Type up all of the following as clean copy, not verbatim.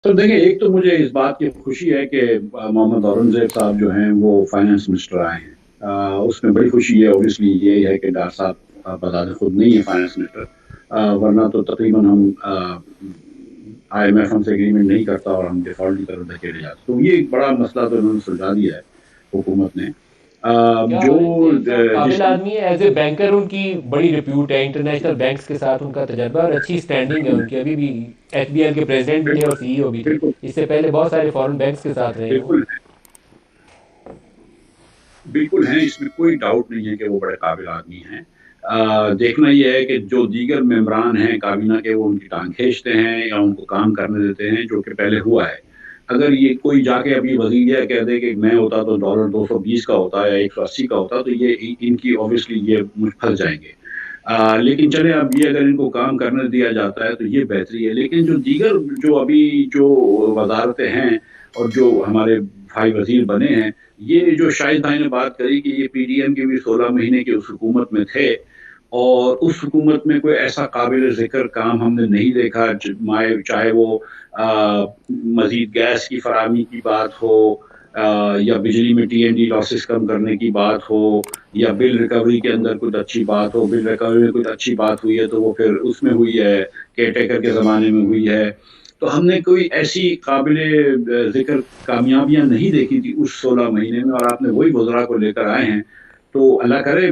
تو دیکھیں، ایک تو مجھے اس بات کی خوشی ہے کہ محمد اورنگزیب صاحب جو ہیں وہ فائنانس منسٹر آئے ہیں، اس میں بڑی خوشی ہے۔ اوبیسلی یہ ہے کہ ڈاکٹر صاحب بذات خود نہیں ہے فائنانس منسٹر، ورنہ تو تقریباً ہم آئی ایم ایف ہم سے ایگریمنٹ نہیں کرتا اور ہم ڈیفالٹ کی طرف دھکیلے جاتے، تو یہ ایک بڑا مسئلہ تو انہوں نے سلجھا دیا ہے حکومت نے۔ کیا جو اورنگزیب صاحب جس قابل آدمی ہے؟ ایز اے بینکر ان کی بڑی ریپیوٹ ہے، انٹرنیشنل بینکس کے ساتھ ان کا تجربہ اور اچھی اسٹینڈنگ ہے بالکل ان کی، ابھی بھی ایف بی ایل کے پریزیڈنٹ بھی تھے اور بالکل سی ای او بھی تھے، بالکل اس سے پہلے بہت سارے فارن بینکس کے ساتھ رہے ہیں وہ۔ بالکل بالکل ہیں، اس میں کوئی ڈاؤٹ نہیں ہے کہ وہ بڑے قابل آدمی ہیں۔ دیکھنا یہ ہے کہ جو دیگر ممبران ہیں کابینہ کے، وہ ان کی ٹانگ کھینچتے ہیں یا ان کو کام کرنے دیتے ہیں، جو کہ پہلے ہوا ہے۔ اگر یہ کوئی جا کے ابھی وزیر یہ کہہ دے کہ میں ہوتا تو ڈالر 220 کا ہوتا یا 180 کا ہوتا، تو یہ ان کی اوبیسلی یہ پھنس جائیں گے۔ لیکن چلے، اب یہ اگر ان کو کام کرنے دیا جاتا ہے تو یہ بہتری ہے۔ لیکن جو دیگر جو ابھی جو وزارتیں ہیں اور جو ہمارے بھائی وزیر بنے ہیں، یہ جو شاہد بھائی نے بات کری کہ یہ پی ڈی ایم کے بھی 16 مہینے کی اس حکومت میں تھے، اور اس حکومت میں کوئی ایسا قابل ذکر کام ہم نے نہیں دیکھا، چاہے وہ مزید گیس کی فراہمی کی بات ہو، یا بجلی میں ٹی این ڈی لاسز کم کرنے کی بات ہو، یا بل ریکوری کے اندر کچھ اچھی بات ہو۔ بل ریکوری میں کچھ اچھی بات ہوئی ہے تو وہ پھر اس میں ہوئی ہے، کیئر ٹیکر کے زمانے میں ہوئی ہے۔ تو ہم نے کوئی ایسی قابل ذکر کامیابیاں نہیں دیکھی تھی اس 16 مہینے میں، اور آپ نے وہی وزراء کو لے کر آئے ہیں۔ تو اللہ کرے،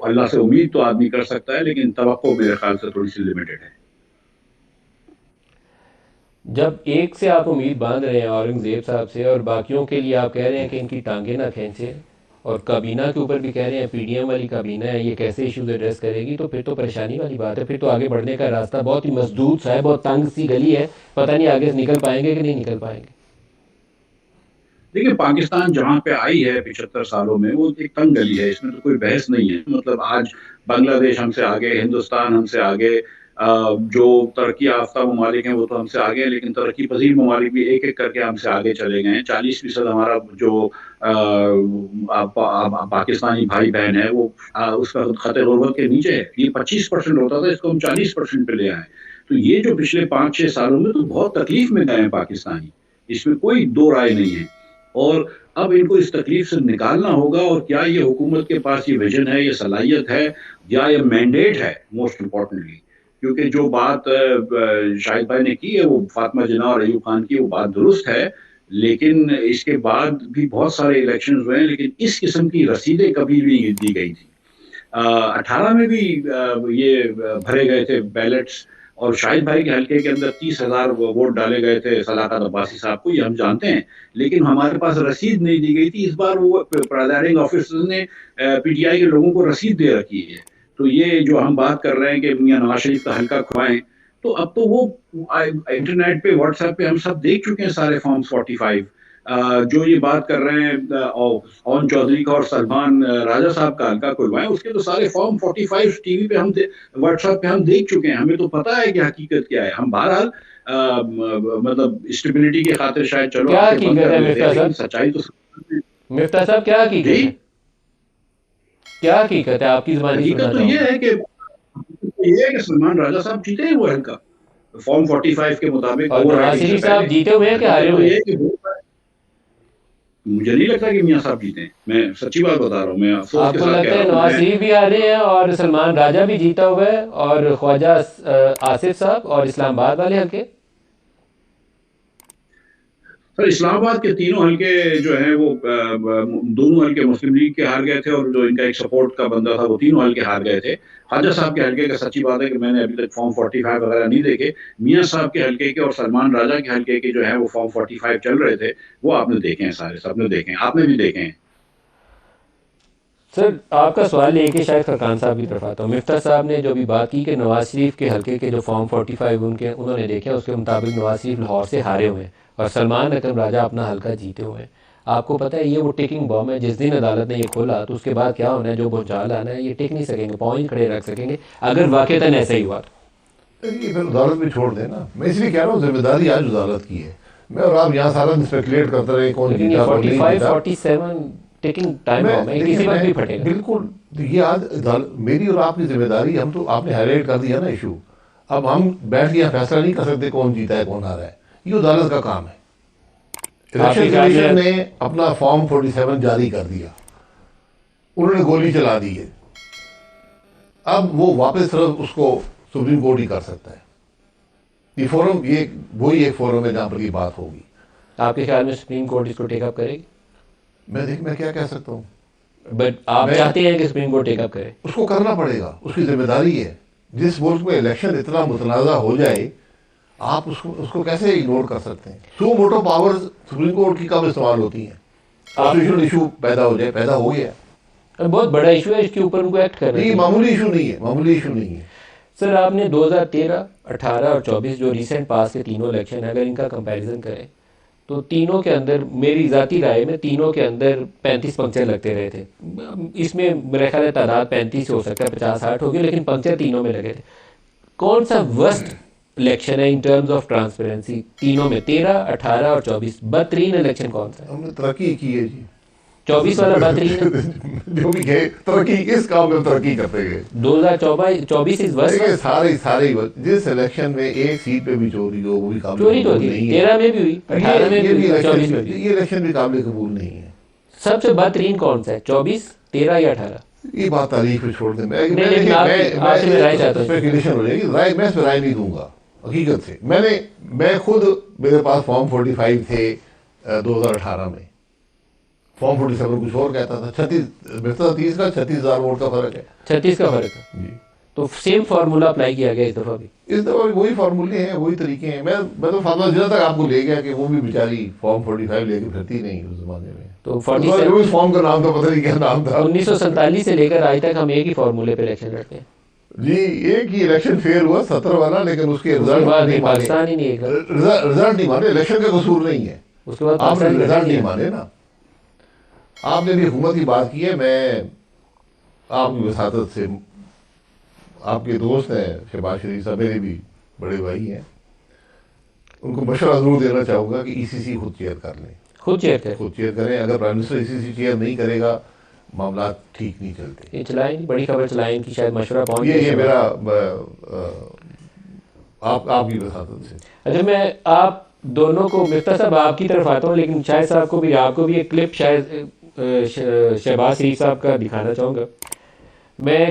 اللہ سے امید تو آدمی کر سکتا ہے، لیکن توقع میرے خیال سے تھوڑی سی لمیٹڈ ہے۔ جب ایک سے آپ امید باندھ رہے ہیں اورنگزیب صاحب سے، اور باقیوں کے لیے آپ کہہ رہے ہیں کہ ان کی ٹانگیں نہ کھینچیں، اور کابینہ کے اوپر بھی کہہ رہے ہیں پی ڈی ایم والی کابینہ ہے یہ کیسے ایشوز ایڈریس کرے گی، تو پھر تو پریشانی والی بات ہے، پھر تو آگے بڑھنے کا راستہ بہت ہی مسدود سا ہے، بہت تنگ سی گلی ہے، پتہ نہیں آگے نکل پائیں گے کہ نہیں نکل پائیں گے۔ دیکھیے، پاکستان جہاں پہ آئی ہے 75 سالوں میں، وہ ایک تنگ گلی ہے، اس میں تو کوئی بحث نہیں ہے۔ مطلب آج بنگلہ دیش ہم سے آگے، ہندوستان ہم سے آگے، جو ترقی یافتہ ممالک ہیں وہ تو ہم سے آگے ہیں، لیکن ترقی پذیر ممالک بھی ایک ایک کر کے ہم سے آگے چلے گئے ہیں۔ 40% ہمارا جو پاکستانی بھائی بہن ہے وہ اس کا خط غربت کے نیچے ہے۔ یہ 25% ہوتا تھا، اس کو ہم 40% پہ لے آئے۔ تو یہ جو پچھلے 5-6 سالوں میں تو بہت تکلیف میں گئے ہیں پاکستانی، اس میں کوئی دو رائے نہیں ہے۔ اور اب ان کو اس تکلیف سے نکالنا ہوگا، اور کیا یہ حکومت کے پاس یہ ویژن ہے، یہ صلاحیت ہے، یا یہ مینڈیٹ ہے موسٹ امپورٹنٹلی؟ کیونکہ جو بات شاہد بھائی نے کی ہے، وہ فاطمہ جناح اور ایوب خان کی، وہ بات درست ہے، لیکن اس کے بعد بھی بہت سارے الیکشنز ہوئے ہیں، لیکن اس قسم کی رسیدیں کبھی بھی نہیں دی گئی تھی۔ 18 میں بھی یہ بھرے گئے تھے بیلٹس، اور شاہد بھائی کے حلقے کے اندر 30,000 ووٹ ڈالے گئے تھے صداقت عباسی صاحب کو، یہ ہم جانتے ہیں، لیکن ہمارے پاس رسید نہیں دی گئی تھی۔ اس بار وہ پریزائڈنگ آفیسر نے پی ٹی آئی کے لوگوں کو رسید دے رکھی ہے۔ تو یہ جو ہم بات کر رہے ہیں کہ میاں نواز شریف کا حلقہ کھوائیں، تو اب تو وہ انٹرنیٹ پہ، واٹس ایپ پہ ہم سب دیکھ چکے ہیں سارے فارم 45۔ جو یہ بات کر رہے ہیں اون چودھری کا اور سلمان راجہ صاحب کا حلقہ کھلوائیں، اس کے تو سارے فارم 45 ٹی وی پہ ہم واٹس ایپ پہ ہم دیکھ چکے ہیں، ہمیں تو پتا ہے کہ حقیقت کیا ہے۔ ہم بہرحال مطلب اسٹیبلٹی کی خاطر شاید چلو کیا آنکھیں بند حقیقت کر ہے لیتے ہیں، مفتاح لیکن صاحب؟ سچائی تو مفتاح صاحب کیا حقیقت جی، ہے؟ کیا حقیقت ہے آپ کی زبانی سننا حقیقت تو چاہوں یہ گا۔ ہے کہ سلمان راجہ صاحب جیتے ہیں وہ حلقہ فارم 45 کے مطابق اور اوور نواز رائڈنگ سے شریف پہلے۔ صاحب جیتے ہوئے ہیں کہ ہارے حقیقت تو ہوئے یہ ہیں؟ ہے کہ مجھے نہیں لگتا کہ میاں صاحب جیتے ہیں، میں سچی بات بتا رہا ہوں، میں افسوس آپ کے کو ساتھ کہہ لگتا رہا ہے ہوں۔ نواز میں شریف بھی آ رہے ہیں اور سلمان راجہ بھی جیتا ہوا ہے، اور خواجہ آصف صاحب اور اسلام آباد والے حلقے؟ سر، اسلام آباد کے تینوں حلقے جو ہیں وہ دونوں حلقے مسلم لیگ کے ہار گئے تھے، اور جو ان کا ایک سپورٹ کا بندہ تھا وہ تینوں حلقے ہار گئے تھے۔ خواجہ صاحب کے حلقے کا سچی بات ہے کہ میں نے ابھی تک فارم 45 وغیرہ نہیں دیکھے۔ میاں صاحب کے حلقے کے اور سلمان راجہ کے حلقے کے جو ہے وہ فارم 45 چل رہے تھے، وہ آپ نے دیکھے ہیں، سارے سب نے دیکھے ہیں، آپ نے بھی دیکھے ہیں۔ سر آپ کا سوال لے کے شاید خرقان صاحب کی طرف آتا ہوں۔ مفتاح صاحب نے جو بھی بات کی کہ نواز شریف کے حلقے کے جو فارم 45 انہوں نے دیکھے، اس کے مطابق نواز شریف لاہور سے ہارے ہوئے ہیں اور سلمان اکرم راجہ اپنا حلقہ جیتے ہوئے ہیں۔ آپ کو پتہ ہے یہ وہ ٹیکنگ بام ہے، جس دن عدالت نے یہ کھولا تو اس کے بعد کیا ہونا ہے، جو بھونچال آنا ہے، یہ ٹک نہیں سکیں گے، پاؤں ہی کھڑے رکھ سکیں گے اگر واقعتاً ایسا ہی ہوا تو۔ یہ پھر عدالت بھی چھوڑ دیں نا، میں اس لیے کہہ رہا ہوں ذمہ داری آج عدالت کی ہے۔ میں اور آپ یہاں سارا اسپیکولیٹ کرتے رہے کون لیکن یہ جیتا کون نہیں 45 جیتا۔ 47 ٹیکنگ ٹائم میں بام ہے، یہ دیکھیں، کسی وقت میں بھی پھٹے گا۔ بالکل یہ آج میری اور آپ کی ذمہ داری، ہم تو آپ نے ہائی لائٹ کر دیا نا ایشو۔ اب ہم بیٹھ کے یہاں فیصلہ نہیں کر سکتے کون جیتا ہے کون آ رہا ہے، یہ عدالت کا کام ہے. آپ کی الیکشن خیال کمیشن میں- نے اپنا فارم 47 جاری کر دیا, انہوں نے گولی چلا دی ہے. اب وہ واپس صرف اس کو سپریم کورٹ ہی کر سکتا ہے. یہ فورم, یہ وہی ایک فورم ہے جہاں پر یہ بات ہوگی. آپ کے خیال میں سپریم کورٹ اس کو ٹیک اپ کرے گی؟ میں کیا کہہ سکتا ہوں. بٹ آپ چاہتے ہیں کہ سپریم کورٹ ٹیک اپ کرے؟ اس کو کرنا پڑے گا, اس کی ذمہ داری ہے. جس ملک میں الیکشن اتنا متنازع ہو جائے, آپ اس کو کیسے اگنور کر سکتے ہیں؟ سو موٹو پاور سپریم کورٹ کی کب استعمال ہوتی ہیں؟ کانسٹیٹیوشنل ایشو پیدا ہو جائے, پیدا ہو گیا. بہت بڑا ایشو ہے, اس کے اوپر ان کو ایکٹ کرنا یہ چاہیے. معمولی ایشو نہیں ہے, معمولی ایشو نہیں ہے. سر آپ نے 2013, 18 اور 24 جو ریسنٹ پاس کے تینوں الیکشن ہیں, اگر ان کا کمپیریزن کریں تو تینوں کے اندر میری ذاتی رائے میں تینوں کے اندر 35 پنکچر لگتے رہے تھے. اس میں میرا خیال ہے تعداد 35 ہو سکتا ہے, 50-60 ہوگی, لیکن پنکچر تینوں میں لگے تھے. کون سا ورسٹ الیکشن ہے ان ٹرمز آف ٹرانسپیرنسی تینوں میں؟ 13, 18 اور 24 بدترین الیکشن کون سا ہے؟ ہم نے ترقی کی ہے جی. 24 والا بہترین ہے. جو بھی کہے ترقی, اس کام میں ترقی کرتے گئے. 2024 از ورسٹ. سارے جس الیکشن میں ایک سیٹ پہ بھی چوری ہو وہ بھی قابل چوری تو قبول تھی, نہیں ہے. 13 میں بھی ہوئی, 18 میں بھی ہوئی, 24 میں بھی ہوئی. یہ الیکشن بھی قابل قبول نہیں ہے. سب سے بہترین کون سا ہے, 24, 13 یا 18؟ یہ بات تاریخ پہ چھوڑ دیں. لیکن آپ سے میں رائے چاہتا ہوں. اسپیکولیشن ہو جائے گی. میں اس پہ رائے نہیں دوں گا حقیقت سے. میں خود, میرے پاس فارم 45 تھے 2018 میں. فارم 47 کچھ اور کہتا تھا. 30 کا 36,000 ووٹ کا فرق ہے. 36 کا فرق ہے. جی, تو سیم فارمولا اپلائی کیا گیا اس دفعہ بھی. اس دفعہ بھی وہی فارمولے ہیں, وہی طریقے ہیں. میں تو فاطمہ ضلع تک آپ کو لے گیا کہ وہ بھی بیچاری فارم 45 لے کے پھرتی نہیں اس زمانے میں. تو اس فارم کا نام تو پتہ نہیں کیا نام تھا. 1947 سے لے کر آج تک ہم ایک ہی فارمولے پہ الیکشن لڑتے ہیں. جی, ایک ہی الیکشن فیئر ہوا 17 والا, لیکن اس کے رزلٹ نہیں مانے. پاکستان ہی نہیں ایک. رزلٹ نہیں مانے. الیکشن کا قصور نہیں ہے, اس کے بعد آپ نے پاکستان رزلٹ نہیں مانے نا. آپ نے بھی حکومت کی بات کی ہے. میں آپ کی وساطت سے, آپ کے دوست ہیں شہباز شریف صاحب, میرے بھی بڑے بھائی ہیں, ان کو مشورہ ضرور دینا چاہوں گا کہ ای سی سی خود چیئر کر لیں. خود چیئر کریں. خود چیئر کریں. اگر پرائم منسٹر ای سی سی چیئر نہیں کرے گا, معاملات ٹھیک نہیں چلتے. یہ چلائیں, بڑی خبر چلائیں, ان کی شاید مشورہ پہنچ یہ میرا آپ کی وساطت سے. اچھا, میں آپ دونوں کو, مفتاح صاحب آپ کی طرف آتا ہوں, لیکن شاہد صاحب کو بھی, آپ کو بھی ایک کلپ شاید شہباز شریف صاحب کا دکھانا چاہوں گا. میں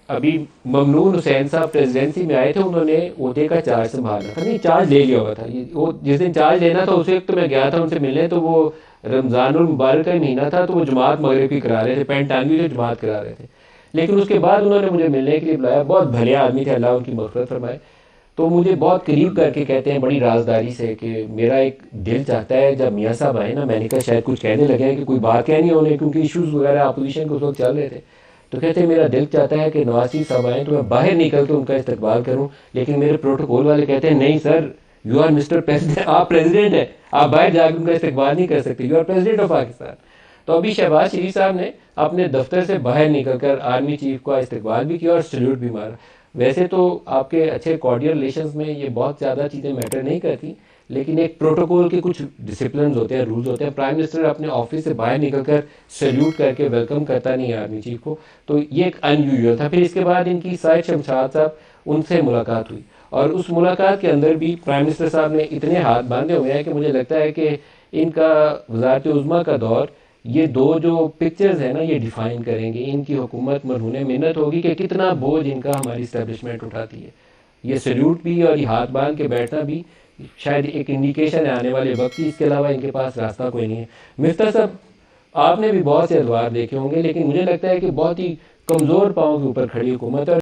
ابھی ممنون حسین صاحب پریزیڈنسی میں آئے تھے, انہوں نے عہدے کا چارج سنبھالنا تھا, نہیں چارج لے لیا ہوا تھا. وہ جس دن چارج لینا تھا اس وقت تو میں گیا تھا ان سے ملنے, تو وہ رمضان المبارک کا مہینہ تھا, تو وہ جماعت مغرب کی کرا رہے تھے, پینٹ ٹانگی جو جماعت کرا رہے تھے. لیکن اس کے بعد انہوں نے مجھے ملنے کے لیے بلایا. بہت بھلے آدمی تھے, اللہ ان کی مغفرت فرمائے. تو مجھے بہت قریب کر کے کہتے ہیں بڑی رازداری سے کہ میرا ایک دل چاہتا ہے جب میاں صاحب آئے نا, میں نے کہا شاید کچھ کہنے لگے ہیں کہ کوئی بات کہنی ہونے, کیونکہ ایشوز وغیرہ اپوزیشن کے اس وقت چل رہے تھے. تو کہتے ہیں میرا دل چاہتا ہے کہ نواز شریف صاحب آئیں تو میں باہر نکل کے ان کا استقبال کروں, لیکن میرے پروٹوکول والے کہتے ہیں نہیں سر, یو آر مسٹر پریزیڈنٹ, آپ پریزیڈنٹ ہیں, آپ باہر جا کے ان کا استقبال نہیں کر سکتے, you are president of Pakistan. تو ابھی شہباز شریف صاحب نے اپنے دفتر سے باہر نکل کر آرمی چیف کا استقبال بھی کیا اور سیلیوٹ بھی مارا. ویسے تو آپ کے اچھے کارڈیل ریلیشنز میں یہ بہت زیادہ چیزیں میٹر نہیں کرتی, لیکن ایک پروٹوکول کے کچھ ڈسپلنز ہوتے ہیں, رولز ہوتے ہیں. پرائم منسٹر اپنے آفس سے باہر نکل کر سیلیوٹ کر کے ویلکم کرتا نہیں ہے آرمی چیف کو, تو یہ ایک ان یوزول تھا. پھر اس کے بعد ان کی سائد شمشاد صاحب, ان سے ملاقات ہوئی, اور اس ملاقات کے اندر بھی پرائم منسٹر صاحب نے اتنے ہاتھ باندھے ہوئے ہیں کہ مجھے لگتا ہے کہ ان کا وزارت عظمیٰ کا دور, یہ دو جو پکچرز ہیں نا, یہ ڈیفائن کریں گے ان کی حکومت مرہون منت ہوگی کہ کتنا بوجھ ان کا ہماری اسٹیبلشمنٹ اٹھاتی ہے. یہ سیلیوٹ بھی اور یہ ہاتھ باندھ کے بیٹھنا بھی شاید ایک انڈیکیشن ہے آنے والے وقت کی, اس کے علاوہ ان کے پاس راستہ کوئی نہیں ہے. مفتاح صاحب آپ نے بھی بہت سے ادوار دیکھے ہوں گے, لیکن مجھے لگتا ہے کہ بہت ہی کمزور پاؤں کے اوپر کھڑی حکومت ہے.